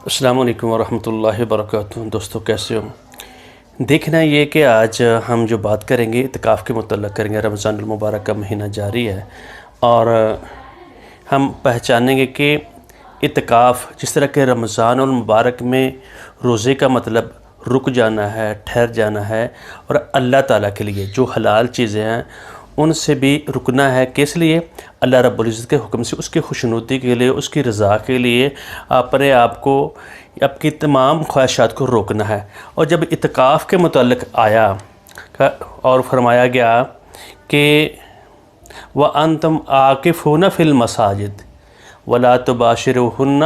السلام علیکم ورحمۃ اللہ وبرکاتہ۔ دوستو کیسے ہو؟ دیکھنا یہ کہ آج ہم جو بات کریں گے اعتکاف کے متعلق کریں گے۔ رمضان المبارک کا مہینہ جاری ہے اور ہم پہچانیں گے کہ اعتکاف جس طرح کہ رمضان المبارک میں روزے کا مطلب رک جانا ہے، ٹھہر جانا ہے، اور اللہ تعالیٰ کے لیے جو حلال چیزیں ہیں ان سے بھی رکنا ہے۔ کس لیے؟ اللہ رب العزت کے حکم سے، اس کی خوشنودی کے لیے، اس کی رضا کے لیے اپنے آپ کو، آپ کی تمام خواہشات کو روکنا ہے۔ اور جب اعتکاف کے متعلق آیا اور فرمایا گیا کہ وَأَنْتُمْ عَاكِفُونَ فِي الْمَسَاجِدِ وَلَا تُبَاشِرُوهُنَّ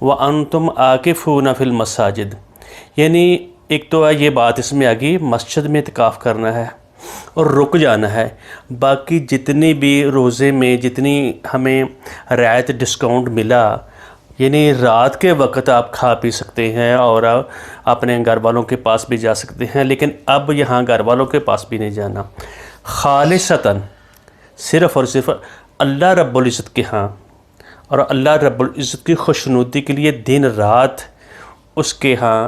وَأَنْتُمْ عَاكِفُونَ فِي الْمَسَاجِدِ، یعنی ایک تو یہ بات اس میں آگی مسجد میں اعتکاف کرنا ہے اور رک جانا ہے۔ باقی جتنی بھی روزے میں جتنی ہمیں رعایت ڈسکاؤنٹ ملا، یعنی رات کے وقت آپ کھا پی سکتے ہیں اور اپنے گھر والوں کے پاس بھی جا سکتے ہیں، لیکن اب یہاں گھر والوں کے پاس بھی نہیں جانا، خالصتاً صرف اور صرف اللہ رب العزت کے ہاں اور اللہ رب العزت کی خوشنودی کے لیے دن رات اس کے ہاں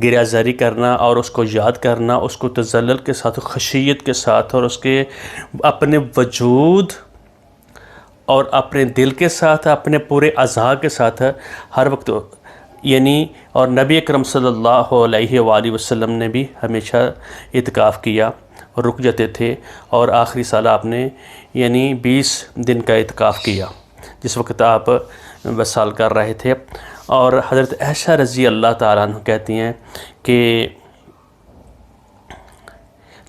گریہ زاری کرنا اور اس کو یاد کرنا، اس کو تذلل کے ساتھ، خشیت کے ساتھ، اور اس کے اپنے وجود اور اپنے دل کے ساتھ، اپنے پورے اعضاء کے ساتھ ہر وقت، یعنی اور نبی اکرم صلی اللہ علیہ وآلہ وسلم نے بھی ہمیشہ اعتکاف کیا اور رک جاتے تھے، اور آخری سال آپ نے یعنی 20 دن کا اعتکاف کیا جس وقت آپ وصال کر رہے تھے۔ اور حضرت عائشہ رضی اللہ تعالیٰ عنہ کہتی ہیں کہ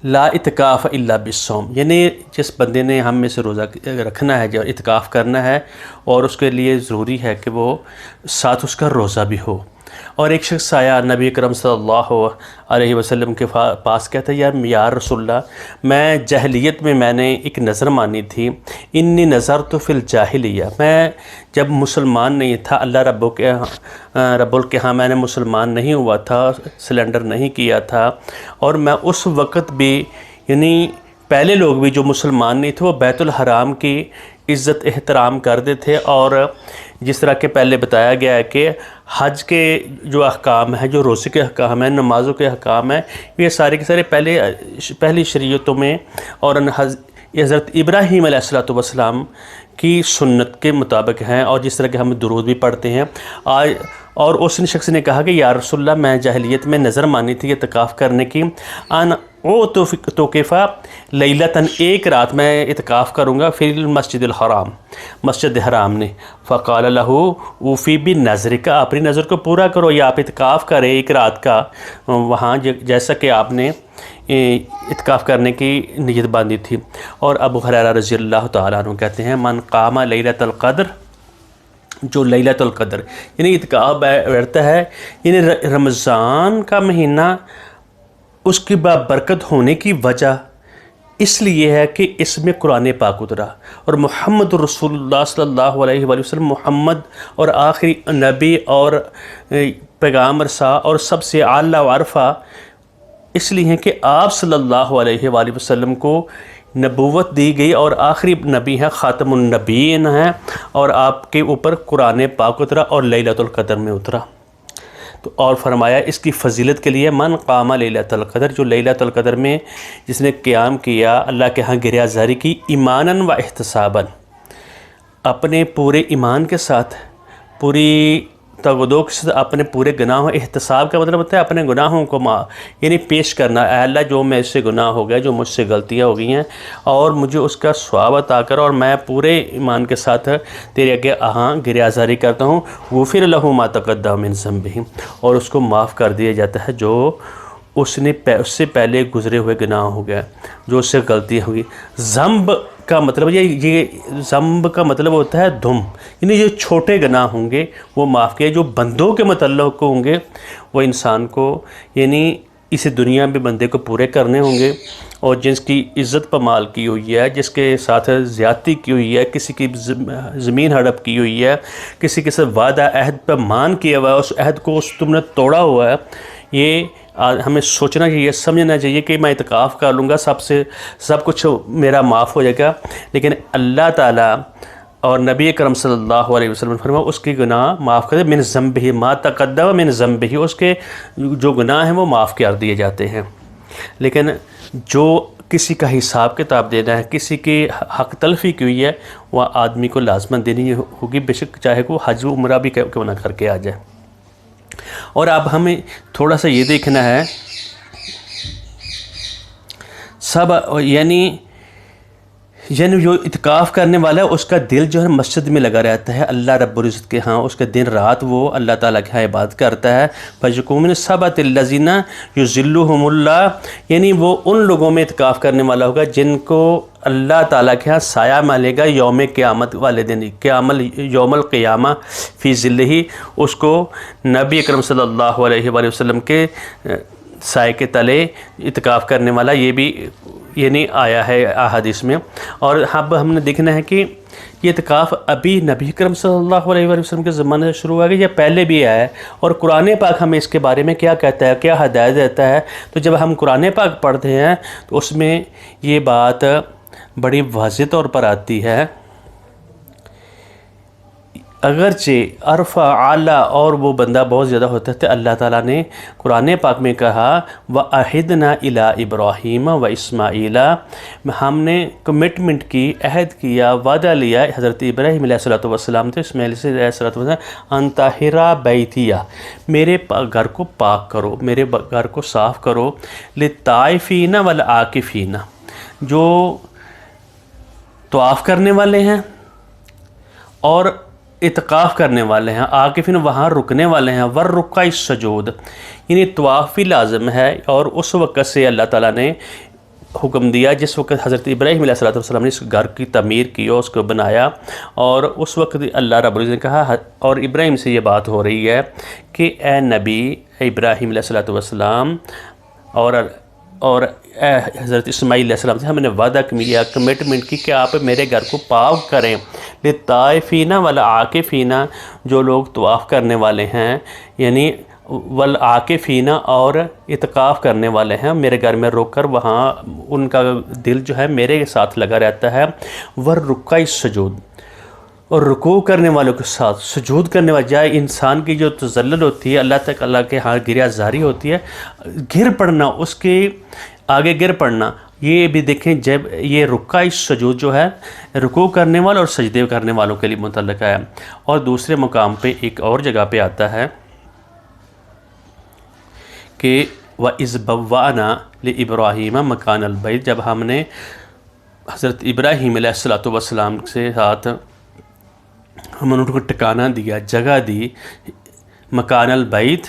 لا اعتکاف الا بالصوم، یعنی جس بندے نے ہم میں سے روزہ رکھنا ہے، جو اعتکاف کرنا ہے، اور اس کے لیے ضروری ہے کہ وہ ساتھ اس کا روزہ بھی ہو۔ اور ایک شخص آیا نبی اکرم صلی اللہ علیہ وسلم کے پاس، کہتا ہے یا رسول اللہ، میں جاہلیت میں نے ایک نظر مانی تھی، انی نظرت فی الجاہلیہ، میں جب مسلمان نہیں تھا، اللہ رب کے ہاں میں نے مسلمان نہیں ہوا تھا، سلنڈر نہیں کیا تھا، اور میں اس وقت بھی یعنی پہلے لوگ بھی جو مسلمان نہیں تھے وہ بیت الحرام کی عزت احترام کرتے تھے، اور جس طرح کہ پہلے بتایا گیا ہے کہ حج کے جو احکام ہیں، جو روزے کے احکام ہیں، نمازوں کے احکام ہیں، یہ سارے کے سارے پہلی شریعتوں میں اور حضرت ابراہیم علیہ السلام کی سنت کے مطابق ہیں، اور جس طرح کہ ہم درود بھی پڑھتے ہیں آج۔ اور اس شخص نے کہا کہ یا رسول اللہ، میں جاہلیت میں نظر مانی تھی اعتکاف کرنے کی، توقفہ لیلتاً، ایک رات میں اعتکاف کروں گا، فی المسجد الحرام، مسجد حرام نے، فقال له اوفی بنظرک، اپنی نظر کو پورا کرو، یا آپ اعتکاف کریں ایک رات کا وہاں جیسا کہ آپ نے اعتکاف کرنے کی نیت باندھی تھی۔ اور ابو ہریرہ رضی اللہ تعالیٰ عنہ کہتے ہیں من قام لیلۃ القدر، جو لیلۃ القدر یعنی اعتکاف بیٹھتا ہے، یعنی رمضان کا مہینہ اس کی بابرکت ہونے کی وجہ اس لیے ہے کہ اس میں قرآن پاک اترا، اور محمد رسول اللہ صلی اللہ علیہ وآلہ وسلم محمد اور آخری نبی اور پیغام رساں اور سب سے اعلیٰ وعرفہ اس لیے ہیں کہ آپ صلی اللہ علیہ وآلہ وسلم کو نبوت دی گئی اور آخری نبی ہیں، خاتم النبیین ہیں، اور آپ کے اوپر قرآن پاک اترا اور لیلۃ القدر میں اترا۔ تو اور فرمایا اس کی فضیلت کے لیے من قام لیلۃ القدر، جو لیلۃ القدر میں جس نے قیام کیا، اللہ کے ہاں گریہ زاری کی، ایماناً و احتساباً، اپنے پورے ایمان کے ساتھ، پوری تگدو کے ساتھ، اپنے پورے گناہوں، احتساب کا مطلب ہوتا ہے اپنے گناہوں کو یعنی پیش کرنا، اے اللہ جو میں سے گناہ ہو گیا، جو مجھ سے غلطیاں ہو گئی ہیں، اور مجھے اس کا ثواب عطا کر، اور میں پورے ایمان کے ساتھ تیرے آگے گریہ زاری کرتا ہوں، غفر لہ ما تقدم من ذنبہ، اور اس کو معاف کر دیا جاتا ہے جو اس سے پہلے گزرے ہوئے گناہ ہو گیا، جو اس سے غلطی ہوگی۔ ذنب کا مطلب یہ ذنب کا مطلب ہوتا ہے دم، یعنی جو چھوٹے گناہ ہوں گے وہ معاف کیے، جو بندوں کے متعلق ہوں گے وہ انسان کو یعنی اس دنیا میں بندے کو پورے کرنے ہوں گے، اور جس کی عزت پامال کی ہوئی ہے، جس کے ساتھ زیادتی کی ہوئی ہے، کسی کی زمین ہڑپ کی ہوئی ہے، کسی کے ساتھ وعدہ عہد پہ مان کیا ہوا ہے، اس عہد کو تم نے توڑا ہوا ہے، یہ ہمیں سوچنا چاہیے، سمجھنا چاہیے کہ میں اعتکاف کر لوں گا، سب کچھ میرا معاف ہو جائے گا، لیکن اللہ تعالیٰ اور نبی اکرم صلی اللہ علیہ وسلم نے فرمایا اس کی گناہ معاف کر دے، من ذنبہ ما تقدم من ذنبہ، اس کے جو گناہ ہیں وہ معاف کر دیے جاتے ہیں۔ لیکن جو کسی کا حساب کتاب دینا ہے، کسی کی حق تلفی کی ہوئی ہے، وہ آدمی کو لازماً دینی ہوگی، بے شک چاہے وہ حج و عمرہ بھی کیوں نہ کر کے آ جائے۔ اور اب ہمیں تھوڑا سا یہ دیکھنا ہے سب، یعنی جو اعتکاف کرنے والا ہے اس کا دل جو ہے مسجد میں لگا رہتا ہے، اللہ رب العزت کے ہاں اس کا دن رات وہ اللہ تعالیٰ کے ہاں عبادت کرتا ہے۔ فَيَكُونُ سَبَتِ الَّذِينَ يُظِلُّهُمُ اللَّهُ، یعنی وہ ان لوگوں میں اعتکاف کرنے والا ہوگا جن کو اللہ تعالیٰ کے ہاں سایہ ملے گا یوم قیامت والے دن، یوم القیامہ فی ظلہ، اس کو نبی اکرم صلی اللہ علیہ وآلہ وسلم کے سائے کے تلے اعتکاف کرنے والا، یہ بھی یعنی آیا ہے احادیث میں۔ اور اب ہم نے دیکھنا ہے کہ یہ اعتکاف ابھی نبی اکرم صلی اللہ علیہ وآلہ وسلم کے زمانے سے شروع ہوا گیا یا پہلے بھی آیا ہے، اور قرآن پاک ہمیں اس کے بارے میں کیا کہتا ہے، کیا ہدایت دیتا ہے۔ تو جب ہم قرآن پاک پڑھتے ہیں تو اس میں یہ بات بڑی واضح طور پر آتی ہے، اگرچہ عرفہ اعلیٰ اور وہ بندہ بہت زیادہ ہوتا ہے، تو اللہ تعالیٰ نے قرآن پاک میں کہا وَأَعِدْنَا إِلَىٰ إِبْرَاهِيمَ وَإِسْمَاعِيلَ، ہم نے کمٹمنٹ کی، عہد کیا، وعدہ لیا حضرت ابراہیم علیہ السلام تو اسماعیل علیہ السلام ان طاہرا بیتیہ، میرے گھر کو پاک کرو، میرے گھر کو صاف کرو، للطائفین والعاکفین، جو طواف کرنے والے ہیں اور اعتکاف کرنے والے ہیں، عاکفین وہاں رکنے والے ہیں، والرکع السجود، یعنی طواف بھی لازم ہے۔ اور اس وقت سے اللہ تعالیٰ نے حکم دیا جس وقت حضرت ابراہیم علیہ السلام نے اس گھر کی تعمیر کی اور اس کو بنایا، اور اس وقت اللہ رب العزت نے کہا، اور ابراہیم سے یہ بات ہو رہی ہے کہ اے نبی ابراہیم علیہ السلام اور حضرت اسماعیل علیہ السلام سے ہم نے وعدہ کیا، کمٹمنٹ کی کہ آپ میرے گھر کو پاک کریں، للطائفین والعاکفین، جو لوگ طواف کرنے والے ہیں، یعنی والعاکفین اور اعتکاف کرنے والے ہیں، میرے گھر میں رک کر وہاں ان کا دل جو ہے میرے ساتھ لگا رہتا ہے، والرکع السجود، اور رکوع کرنے والوں کے ساتھ سجود کرنے والے، جائے انسان کی جو تذلل ہوتی ہے اللہ کے ہاں گریہ زاری ہوتی ہے، گر پڑنا، اس کے آگے گر پڑنا، یہ بھی دیکھیں جب یہ رکع سجود جو ہے رکوع کرنے والوں اور سجدے کرنے والوں کے لیے متعلق ہے۔ اور دوسرے مقام پہ ایک اور جگہ پہ آتا ہے کہ وَإِذْ بَوَّأْنَا لِإِبْرَاهِيمَ مَكَانَ الْبَيْتِ، جب ہم نے حضرت ابراہیم علیہ السلام سے ساتھ ہم نے ان کو ٹکانہ دیا، جگہ دی، مکان البیت،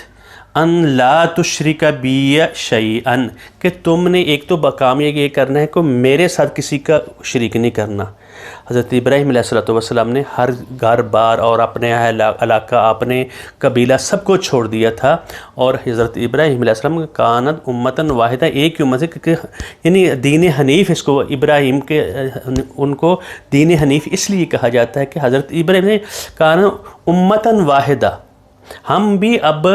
ان لا تشرک بی شیئا، کہ تم نے ایک تو مقام یہ کرنا ہے کہ میرے ساتھ کسی کا شریک نہیں کرنا۔ حضرت ابراہیم علیہ السلام نے ہر گھر بار اور اپنے علاقہ، اپنے قبیلہ سب کو چھوڑ دیا تھا، اور حضرت ابراہیم علیہ السلام کانت امتاً واحدہ، ایک ہی امت سے، یعنی دین حنیف، اس کو ابراہیم کے ان کو دین حنیف اس لیے کہا جاتا ہے کہ حضرت ابراہیم نے کانت امتاً واحدہ، ہم بھی اب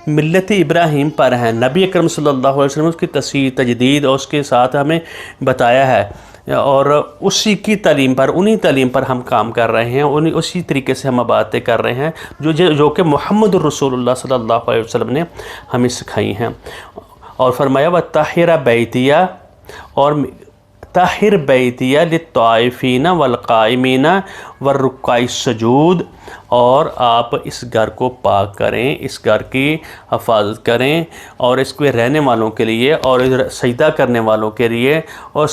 ملت ابراہیم پر ہیں۔ نبی اکرم صلی اللہ علیہ وسلم اس کی تصحیح تجدید اور اس کے ساتھ ہمیں بتایا ہے، اور اسی کی تعلیم پر، انہی تعلیم پر ہم کام کر رہے ہیں، اسی طریقے سے ہم باتیں کر رہے ہیں جو کہ محمد الرسول اللہ صلی اللہ علیہ وسلم نے ہمیں سکھائی ہیں۔ اور فرمایا وَطَهِّرَ بَيْتِيَ، اور طاہر بیتیہ للطائفین والقائمین والرکع السجود، اور آپ اس گھر کو پاک کریں، اس گھر کی حفاظت کریں، اور اس کے رہنے والوں کے لیے، اور سجدہ کرنے والوں کے لیے، اور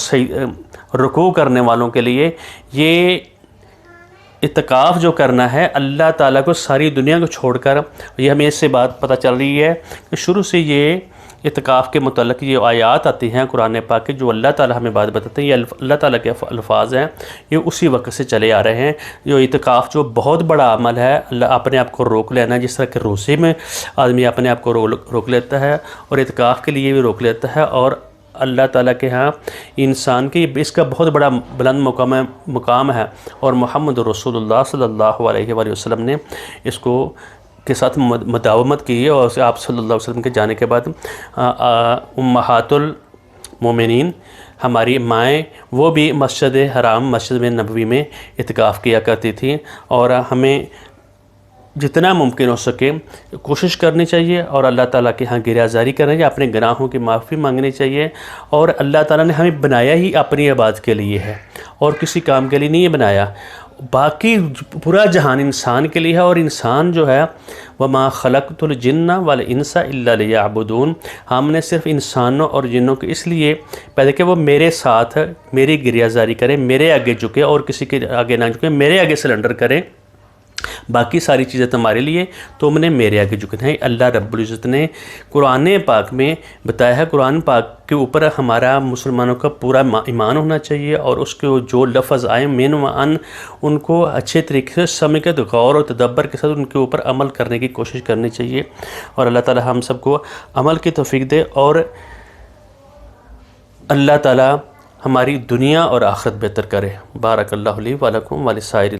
رکوع کرنے والوں کے لیے۔ یہ اعتکاف جو کرنا ہے اللہ تعالیٰ کو ساری دنیا کو چھوڑ کر، یہ ہمیں اس سے بات پتہ چل رہی ہے کہ شروع سے یہ اعتکاف کے متعلق یہ آیات آتی ہیں قرآن پاک کے، جو اللہ تعالیٰ ہمیں بات بتاتے ہیں، یہ اللہ تعالیٰ کے الفاظ ہیں، یہ اسی وقت سے چلے آ رہے ہیں۔ جو اعتکاف جو بہت بڑا عمل ہے، اللہ اپنے آپ کو روک لینا، جس طرح کہ روزے میں آدمی اپنے آپ کو روک لیتا ہے، اور اعتکاف کے لیے بھی روک لیتا ہے، اور اللہ تعالیٰ کے ہاں انسان کی اس کا بہت بڑا بلند مقام ہے، اور محمد رسول اللہ صلی اللہ علیہ وآلہ وسلم نے اس کو کے ساتھ مداومت کی ہے، اور آپ صلی اللہ علیہ وسلم کے جانے کے بعد امہات المومنین ہماری مائیں وہ بھی مسجد حرام مسجد نبوی میں اعتکاف کیا کرتی تھیں، اور ہمیں جتنا ممکن ہو سکے کوشش کرنی چاہیے اور اللہ تعالیٰ کے ہاں گریہ زاری کرنی چاہیے، اپنے گناہوں کی معافی مانگنی چاہیے، اور اللہ تعالیٰ نے ہمیں بنایا ہی اپنی عبادت کے لیے ہے اور کسی کام کے لیے نہیں بنایا، باقی پورا جہان انسان کے لیے ہے، اور انسان جو ہے وَمَا خَلَقْتُ الْجِنَّ وَالْإِنسَ إِلَّا لِيَعْبُدُونَ، ہم نے صرف انسانوں اور جنوں کو اس لیے پیدا کہ وہ میرے ساتھ میری گریہ زاری کریں، میرے آگے جھکے اور کسی کے آگے نہ جھکے، میرے آگے سلنڈر کریں، باقی ساری چیزیں تمہارے لیے، تم نے میرے آگے جھکنا ہے۔ اللہ رب العزت نے قرآن پاک میں بتایا ہے، قرآن پاک کے اوپر ہمارا مسلمانوں کا پورا ایمان ہونا چاہیے، اور اس کے جو لفظ آئے من و ان ان کو اچھے طریقے سے سمجھ کے غور و تدبر کے ساتھ ان کے اوپر عمل کرنے کی کوشش کرنی چاہیے، اور اللہ تعالی ہم سب کو عمل کی توفیق دے، اور اللہ تعالی ہماری دنیا اور آخرت بہتر کرے۔ بارک اللہ لی ولکم ولسائر